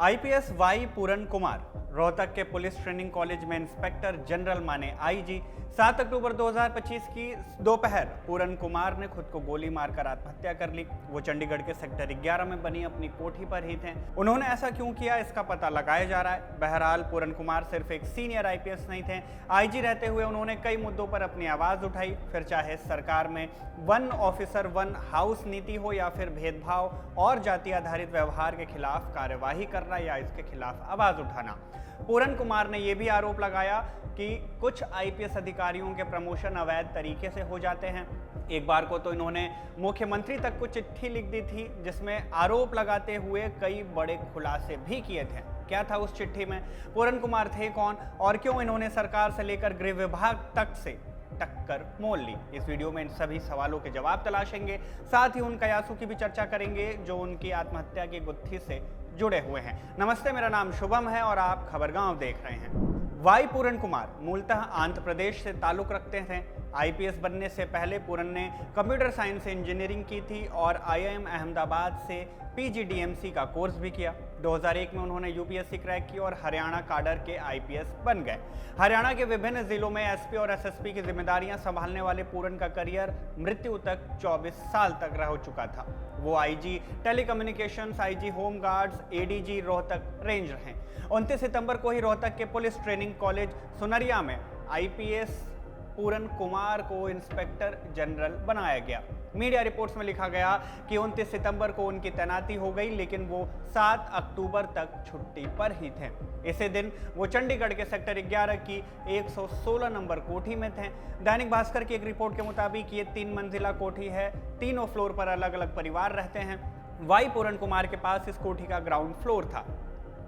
IPS Y पूरन कुमार रोहतक के police training college में inspector general माने आईजी। 7 अक्टूबर 2025 की दोपहर पूरन कुमार ने खुद को गोली मारकर आत्महत्या कर ली। वो चंडीगढ़ के सेक्टर 11 में बनी अपनी कोठी पर ही थे। उन्होंने ऐसा क्यों किया, इसका पता लगाया जा रहा है। बहरहाल पूरन कुमार सिर्फ एक सीनियर आईपीएस नहीं थे। आईजी रहते हुए उन्होंने कई मुद्दों पर अपनी आवाज उठाई, फिर चाहे सरकार में वन ऑफिसर वन हाउस नीति हो या फिर भेदभाव और जाति आधारित व्यवहार के खिलाफ कार्यवाही करना या इसके खिलाफ आवाज उठाना। पूरन कुमार ने यह भी आरोप लगाया कि कुछ आईपीएस अधिकारियों के प्रमोशन अवैध तरीके से हो जाते हैं। एक बार को तो इन्होंने मुख्यमंत्री तक को चिट्ठी लिख दी थी जिसमें आरोप लगाते हुए कई बड़े खुलासे भी किए थे। क्या था उस चिट्ठी में, पूरन कुमार थे कौन और क्यों इन्होंने सरकार से लेकर गृह विभाग तक से टक्कर मोल ली? इस वीडियो में इन सभी सवालों के जवाब तलाशेंगे, साथ ही उन कयासों की भी चर्चा करेंगे जो उनकी आत्महत्या की गुत्थी से जुड़े हुए हैं। नमस्ते, मेरा नाम शुभम है और आप खबरगांव देख रहे हैं। वाई पूरन कुमार मूलतः आंध्र प्रदेश से ताल्लुक रखते थे। आईपीएस बनने से पहले पूरन ने कंप्यूटर साइंस से इंजीनियरिंग की थी और आईआईएम अहमदाबाद से पीजीडीएमसी का कोर्स भी किया। 2001 में उन्होंने यूपीएससी क्रैक की और हरियाणा काडर के आईपीएस बन गए। हरियाणा के विभिन्न जिलों में एसपी और एसएसपी की जिम्मेदारियां संभालने वाले पूरन का करियर मृत्यु तक 24 साल तक रह चुका था। वो IG telecommunications, IG home guards, ADG Rohtak range रहे। 29 सितंबर को ही रोहतक के पुलिस ट्रेनिंग कॉलेज सुनरिया में आईपीएस पूरन कुमार को इंस्पेक्टर जनरल बनाया गया। मीडिया रिपोर्ट्स में लिखा गया कि 29 सितंबर को उनकी तैनाती हो गई, लेकिन वो 7 अक्टूबर तक छुट्टी पर ही थे। इसी दिन वो चंडीगढ़ के सेक्टर 11 की 116 नंबर कोठी में थे। दैनिक भास्कर की एक रिपोर्ट के मुताबिक ये 3 मंजिला कोठी है। तीनों फ्लोर पर अलग अलग परिवार रहते हैं। वाई पूरन कुमार के पास इस कोठी का ग्राउंड फ्लोर था।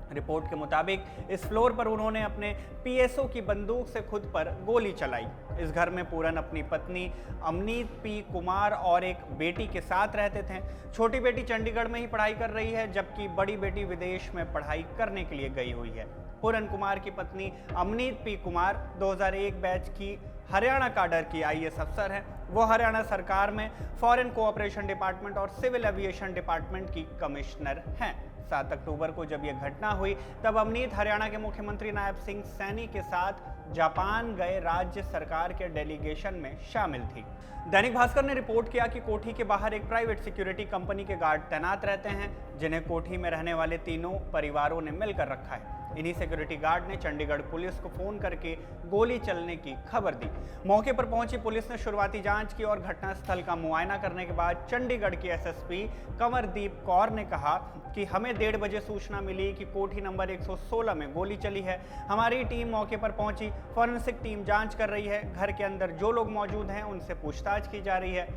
रिपोर्ट के मुताबिक इस फ्लोर पर उन्होंने अपने पीएसओ की बंदूक से खुद पर गोली चलाई। इस घर में पूरन अपनी पत्नी अमनीत पी कुमार और एक बेटी के साथ रहते थे। छोटी बेटी चंडीगढ़ में ही पढ़ाई कर रही है, जबकि बड़ी बेटी विदेश में पढ़ाई करने के लिए गई हुई है। पूरन कुमार की पत्नी अमनीत पी कुमार 2001 बैच की हरियाणा काडर की आईएएस अफसर है। वो हरियाणा सरकार में फॉरेन कोऑपरेशन डिपार्टमेंट और सिविल एविएशन डिपार्टमेंट की कमिश्नर हैं। 7 अक्टूबर को जब यह घटना हुई तब अमनीत हरियाणा के मुख्यमंत्री नायब सिंह सैनी के साथ जापान गए राज्य सरकार के डेलीगेशन में शामिल थी। दैनिक भास्कर ने रिपोर्ट किया कि कोठी के बाहर एक प्राइवेट सिक्योरिटी कंपनी के गार्ड तैनात रहते हैं, जिन्हें कोठी में रहने वाले तीनों परिवारों ने मिलकर रखा है। इन्हीं सिक्योरिटी गार्ड ने चंडीगढ़ पुलिस को फोन करके गोली चलने की खबर दी। मौके पर पहुंची पुलिस ने शुरुआती जांच की और घटनास्थल का मुआयना करने के बाद चंडीगढ़ की एसएसपी कंवरदीप कौर ने कहा कि हमें 1:30 बजे सूचना मिली कि कोठी नंबर 116 में गोली चली है। हमारी टीम मौके पर पहुंची, फॉरेंसिक टीम जांच कर रही है। घर के अंदर जो लोग मौजूद हैं उनसे पूछताछ की जा रही है।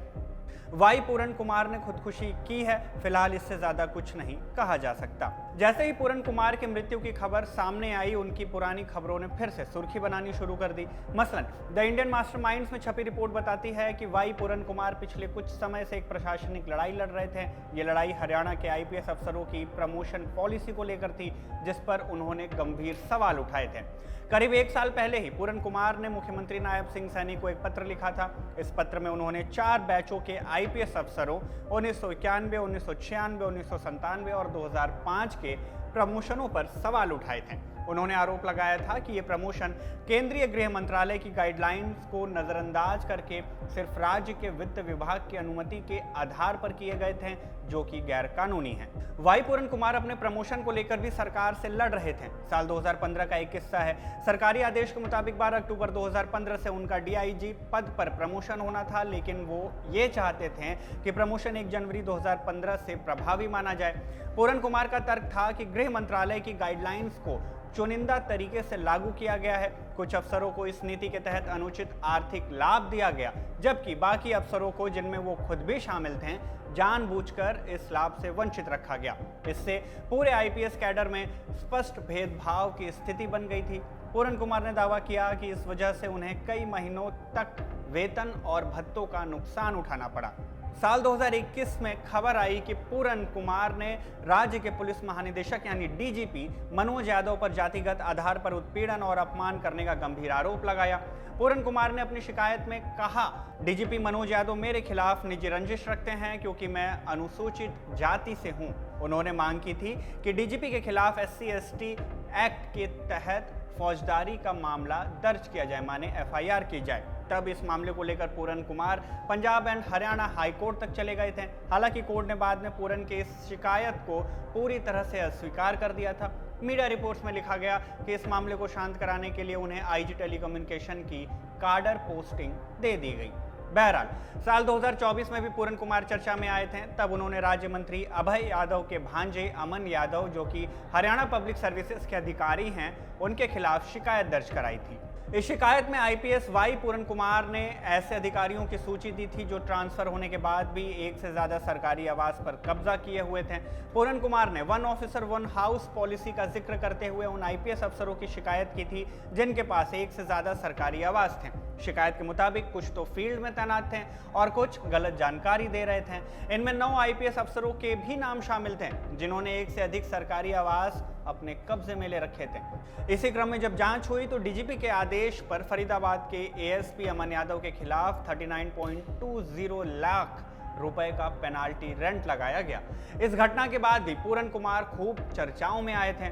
वाई पूरन कुमार ने खुदकुशी की है, फिलहाल इससे ज्यादा कुछ नहीं कहा जा सकता। जैसे ही पूरन कुमार की मृत्यु की खबर सामने आई, उनकी पुरानी खबरों ने फिर से सुर्खी बनानी शुरू कर दी। मसलन द इंडियन मास्टरमाइंड्स में छपी रिपोर्ट बताती है कि वाई पूरन कुमार पिछले कुछ समय से एक प्रशासनिक लड़ाई लड़ रहे थे। ये लड़ाई हरियाणा के आईपीएस अफसरों की प्रमोशन पॉलिसी को लेकर थी, जिस पर उन्होंने गंभीर सवाल उठाए थे। करीब 1 साल पहले ही पूरन कुमार ने मुख्यमंत्री नायब सिंह सैनी को एक पत्र लिखा था। इस पत्र में उन्होंने 4 बैचों के आईपीएस अफसरों 1991, 1996, 1997 और 2005 के प्रमोशनों पर सवाल उठाए थे। उन्होंने आरोप लगाया था कि ये प्रमोशन केंद्रीय गृह मंत्रालय की गाइडलाइंस को नजरअंदाज करके सिर्फ राज्य के वित्त विभाग की अनुमति के आधार पर किए गए थे, जो कि गैर कानूनी है। वाई पूरन कुमार अपने प्रमोशन को लेकर भी सरकार से लड़ रहे थे। साल 2015 का एक किस्सा है। सरकारी आदेश के मुताबिक 12 अक्टूबर 2015 से उनका डीआईजी पद पर प्रमोशन होना था, लेकिन वो ये चाहते थे कि प्रमोशन 1 जनवरी 2015 से प्रभावी माना जाए। पूरन कुमार का तर्क था कि गृह मंत्रालय की गाइडलाइंस को चुनिंदा तरीके से लागू किया गया है। कुछ अफसरों को इस नीति के तहत अनुचित आर्थिक लाभ दिया गया, जबकि बाकी अफसरों को, जिनमें वो खुद भी शामिल थे, जानबूझकर इस लाभ से वंचित रखा गया। इससे पूरे आईपीएस कैडर में स्पष्ट भेदभाव की स्थिति बन गई थी। पूरन कुमार ने दावा किया कि इस वजह से उन्हें कई महीनों तक वेतन और भत्तों का नुकसान उठाना पड़ा। साल 2021 में खबर आई कि पूरन कुमार ने राज्य के पुलिस महानिदेशक यानी डीजीपी मनोज यादव पर जातिगत आधार पर उत्पीड़न और अपमान करने का गंभीर आरोप लगाया। पूरन कुमार ने अपनी शिकायत में कहा, डीजीपी मनोज यादव मेरे खिलाफ निजी रंजिश रखते हैं क्योंकि मैं अनुसूचित जाति से हूं। उन्होंने मांग की थी कि डीजीपी के खिलाफ SC/ST एक्ट के तहत फौजदारी का मामला दर्ज किया जाए, माने FIR की जाए। तब इस मामले को लेकर Puran Kumar Punjab and Haryana high court तक चले गए थे। हालांकि कोर्ट ने बाद में पूरन की इस शिकायत को पूरी तरह से अस्वीकार कर दिया था। मीडिया रिपोर्ट्स में लिखा गया कि इस मामले को शांत कराने के लिए उन्हें IG टेलीकम्युनिकेशन की काडर पोस्टिंग दे दी गई। बहरहाल साल 2024 में भी पूरन कुमार चर्चा में आए थे। तब उन्होंने राज्य मंत्री अभय यादव के भांजे अमन यादव, जो कि हरियाणा पब्लिक सर्विसेज के अधिकारी हैं, उनके खिलाफ शिकायत दर्ज कराई थी। इस शिकायत में IPS वाई पूरन कुमार ने ऐसे अधिकारियों की सूची दी थी जो ट्रांसफर होने के बाद भी एक से ज्यादा सरकारी आवास पर कब्जा किए हुए थे। पूरन कुमार ने 1 ऑफिसर 1 हाउस पॉलिसी का जिक्र करते हुए उन IPS अफसरों की शिकायत की थी जिनके पास एक से ज्यादा सरकारी आवास थे। शिकायत के मुताबिक कुछ तो फील्ड में तैनात थे और कुछ गलत जानकारी दे रहे थे। इनमें 9 IPS अफसरों के भी नाम शामिल थे जिन्होंने एक से अधिक सरकारी आवास अपने कब्जे में ले रखे थे। इसी क्रम में जब जांच हुई तो डीजीपी के आदेश पर फरीदाबाद के ASP अमन यादव के खिलाफ 39.20 लाख रुपए का पेनाल्टी रेंट लगाया गया। इस घटना के बाद भी पूरन कुमार खूब चर्चाओं में आए थे।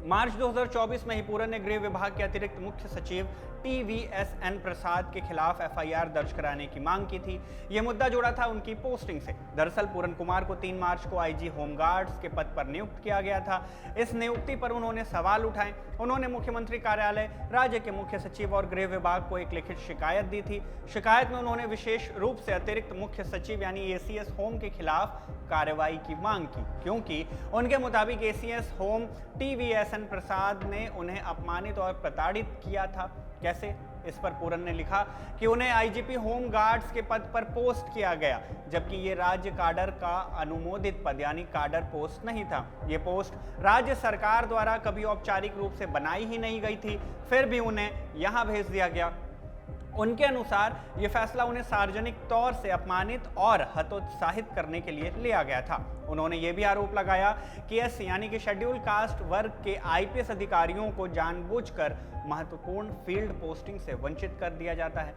मार्च 2024 में ही पूरन ने गृह विभाग के अतिरिक्त मुख्य सचिव TVSN प्रसाद के खिलाफ FIR दर्ज कराने की मांग की थी। यह मुद्दा जुड़ा था उनकी पोस्टिंग से। दरअसल पूरन कुमार को 3 मार्च को IG होमगार्ड्स के पद पर नियुक्त किया गया था। इस नियुक्ति पर उन्होंने सवाल उठाए। उन्होंने मुख्यमंत्री कार्यालय, राज्य के मुख्य सचिव और गृह विभाग को एक लिखित शिकायत दी थी। शिकायत में उन्होंने विशेष रूप से अतिरिक्त मुख्य सचिव यानी ACS होम के खिलाफ कार्रवाई की मांग की, क्योंकि उनके मुताबिक ACS होम TVSN प्रसाद ने उन्हें अपमानित और प्रताड़ित किया था। कैसे? इस पर पूरन ने लिखा कि उन्हें IGP होम गार्ड्स के पद पर पोस्ट किया गया, जबकि ये राज्य काडर का अनुमोदित पद यानी काडर पोस्ट नहीं था। ये पोस्ट राज्य सरकार द्वारा कभी औपचारिक रूप से बनाई ही नहीं गई थी, फिर भी उन्हें यहाँ भेज दिया गया। उनके अनुसार ये फैसला उन्हें सार्वजनिक तौर से अपमानित और हतोत्साहित करने के लिए लिया गया था। उन्होंने ये भी आरोप लगाया कि SC यानी कि शेड्यूल कास्ट वर्ग के IPS अधिकारियों को जानबूझकर महत्वपूर्ण फील्ड पोस्टिंग से वंचित कर दिया जाता है।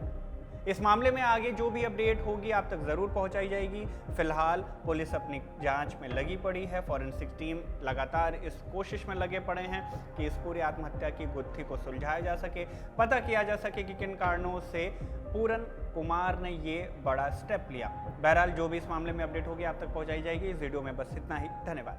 इस मामले में आगे जो भी अपडेट होगी आप तक जरूर पहुंचाई जाएगी। फिलहाल पुलिस अपनी जांच में लगी पड़ी है। फॉरेंसिक टीम लगातार इस कोशिश में लगे पड़े हैं कि इस पूरी आत्महत्या की गुत्थी को सुलझाया जा सके, पता किया जा सके कि किन कारणों से पूरन कुमार ने ये बड़ा स्टेप लिया। बहरहाल जो भी इस मामले में अपडेट होगी आप तक पहुंचाई जाएगी। इस वीडियो में बस इतना ही। धन्यवाद।